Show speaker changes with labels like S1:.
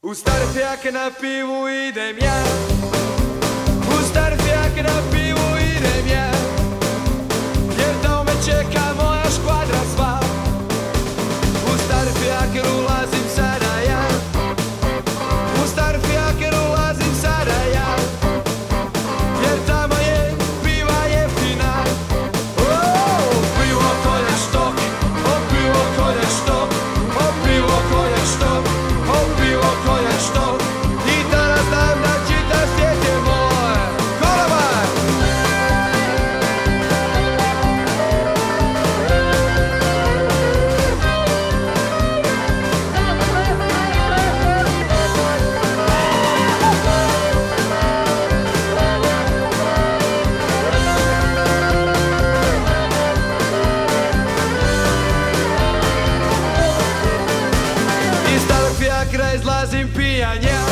S1: U stare fijake na pivu idem ja, u stare fijake na pivu idem ja, jer tamo me čeka moja škvadra sva. U stare fijake ulazim sada ja, u stare fijake ulazim sada ja, jer tamo je piva jeftina. Pivo kolje štok, pivo kolje štok, pivo kolje štok, pivo kolje štok. I danas znam da čitav svijet je moj. Kolobar! Iz starog fijakra izlazim pijan ja,